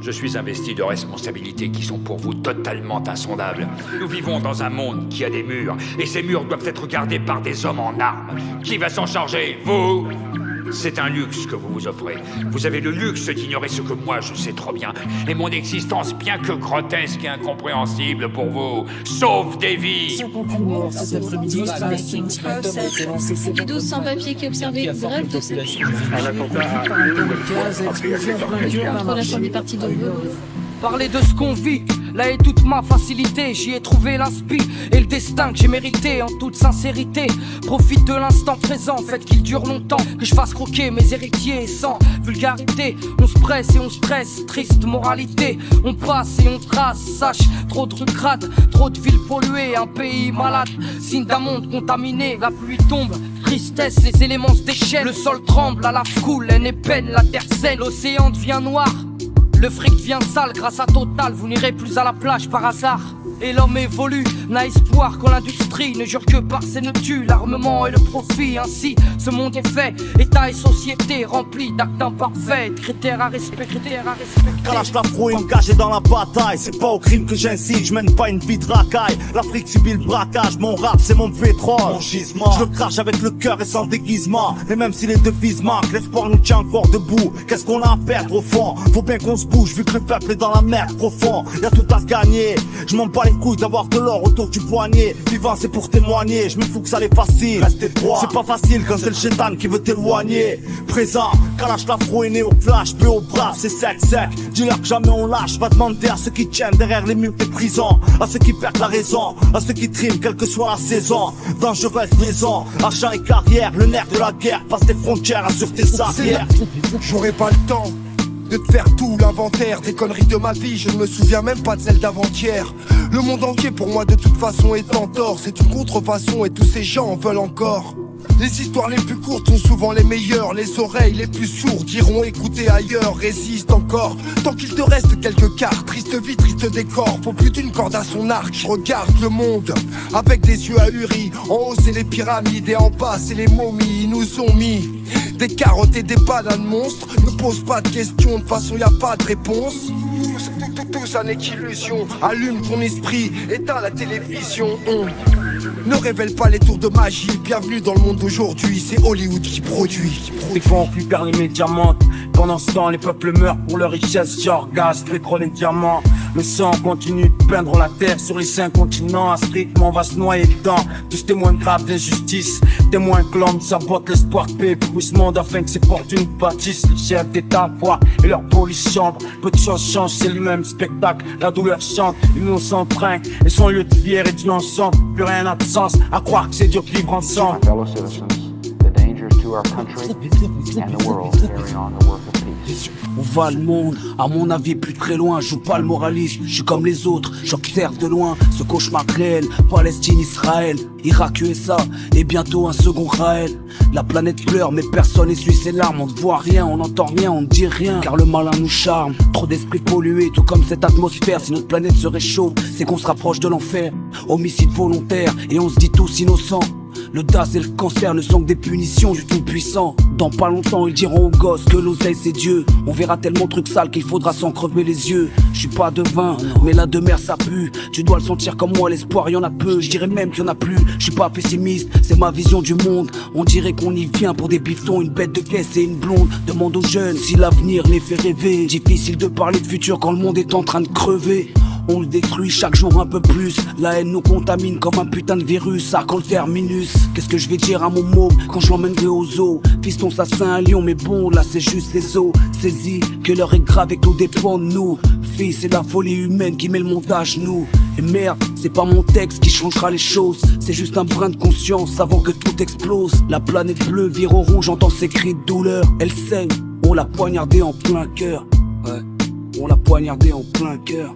Je suis investi de responsabilités qui sont pour vous totalement insondables. Nous vivons dans un monde qui a des murs, et ces murs doivent être gardés par des hommes en armes. Qui va s'en charger? Vous? C'est un luxe que vous vous offrez. Vous avez le luxe d'ignorer ce que moi je sais trop bien. Et mon existence, bien que grotesque et incompréhensible pour vous, sauve des vies. 12 sans-papiers qui observaient une grève de 7 contre la fin des parties de jeu. Parler de ce qu'on vit, là est toute ma facilité. J'y ai trouvé l'inspi et le destin que j'ai mérité en toute sincérité. Profite de l'instant présent, faites qu'il dure longtemps, que je fasse croquer mes héritiers sans vulgarité. On se presse et on stresse, triste moralité. On passe et on trace, sache, trop de rues crades, trop de villes polluées, un pays malade, signe d'un monde contaminé. La pluie tombe, tristesse, les éléments se déchaînent. Le sol tremble, à la coule, haine et peine, la terre saigne. L'océan devient noir, le fric devient sale, grâce à Total, vous n'irez plus à la plage par hasard. Et l'homme évolue, n'a espoir quand l'industrie ne jure que par ses nœuds tue l'armement et le profit. Ainsi, ce monde est fait, état et société remplis d'actes imparfaits, critères à respecter, Kalash l'afro engagé dans la bataille, c'est pas au crime que j'incite, je mène pas une vie de racaille. L'Afrique subit le braquage, mon rap c'est mon pétrole, mon gisement. Je le crache avec le cœur et sans déguisement. Et même si les devises manquent, l'espoir nous tient encore debout. Qu'est-ce qu'on a à perdre au fond? Faut bien qu'on se bouge vu que le peuple est dans la merde profond. Y'a tout à gagner, je m'en bats les couilles d'avoir de l'or autour du poignet. Vivant c'est pour témoigner, je me fous que ça l'est facile. Restez droit, c'est pas facile quand c'est le chétan qui veut t'éloigner. Présent, Kalash l'afro est né au flash, peu au brave, c'est sec. Dis-leur que jamais on lâche, va demander à ceux qui tiennent derrière les murs des prisons, à ceux qui perdent la raison, à ceux qui triment quelle que soit la saison. Dangereuse liaison, argent et carrière, le nerf de la guerre passe tes frontières, assure tes arrières. J'aurai pas le temps de te faire tout l'inventaire des conneries de ma vie, je ne me souviens même pas de celle d'avant-hier. Le monde entier pour moi de toute façon est en tort, c'est une contrefaçon et tous ces gens en veulent encore. Les histoires les plus courtes sont souvent les meilleures, les oreilles les plus sourdes iront écouter ailleurs, résiste encore. Tant qu'il te reste quelques quarts, triste vie, triste décor, faut plus d'une corde à son arc. Je regarde le monde avec des yeux ahuris, en haut c'est les pyramides et en bas c'est les momies. Ils nous ont mis des carottes et des bananes monstres, ne pose pas de questions, de toute façon y a pas de réponse. Tout ça n'est qu'illusion, allume ton esprit, éteins la télévision. Ne révèle pas les tours de magie, bienvenue dans le monde d'aujourd'hui, c'est Hollywood qui produit. Des fois on perd les médiamants, pendant ce temps les peuples meurent pour leur richesse, genre gaz, pétrole et diamants. Le sang continue de peindre la terre sur les 5 continents, à ce rythme on va se noyer dedans. Tous témoins graves d'injustice, témoins que l'homme sabote l'espoir de paix pour ce monde afin que ses fortunes bâtissent. Les chefs d'état voient et leur police chambre, peu de choses changent, c'est le même spectacle. La douleur chante, l'innocent trinque et son lieu de vie est réduit ensemble. Plus rien n'a de sens, à croire que c'est dur de vivre ensemble. Fellow citizens, the dangers to our country and the world carry on the work of peace. On va le monde, à mon avis plus très loin. Je joue pas le moraliste, je suis comme les autres, j'observe de loin ce cauchemar réel. Palestine, Israël, Irak, USA et bientôt un second Raël. La planète pleure mais personne essuie ses larmes. On ne voit rien, on n'entend rien, on ne dit rien, car le malin nous charme. Trop d'esprits pollués, tout comme cette atmosphère. Si notre planète se réchauffe, c'est qu'on se rapproche de l'enfer. Homicide volontaire et on se dit tous innocents. Le DAS et le cancer ne sont que des punitions du tout-puissant. Dans pas longtemps ils diront aux gosses que l'oseille c'est Dieu. On verra tellement de trucs sales qu'il faudra s'en crever les yeux. Je suis pas devin, mais la demeure ça pue. Tu dois le sentir comme moi, l'espoir y'en a peu. Je dirais même qu'il y en a plus, je suis pas pessimiste, c'est ma vision du monde. On dirait qu'on y vient pour des bifetons, une bête de caisse et une blonde. Demande aux jeunes si l'avenir les fait rêver. Difficile de parler de futur quand le monde est en train de crever. On le détruit chaque jour un peu plus. La haine nous contamine comme un putain de virus. Ça quand le terminus. Qu'est-ce que je vais dire à mon môme quand je l'emmènerai au zoo? Fiston ça c'est un lion mais bon là c'est juste les os. Saisis que l'heure est grave et que tout dépend de nous. Fils c'est la folie humaine qui met le monde à genoux. Et merde, c'est pas mon texte qui changera les choses. C'est juste un brin de conscience avant que tout explose. La planète bleue vire au rouge, j'entends ses cris de douleur. Elle saigne, on l'a poignardée en plein cœur. Ouais, on l'a poignardée en plein cœur.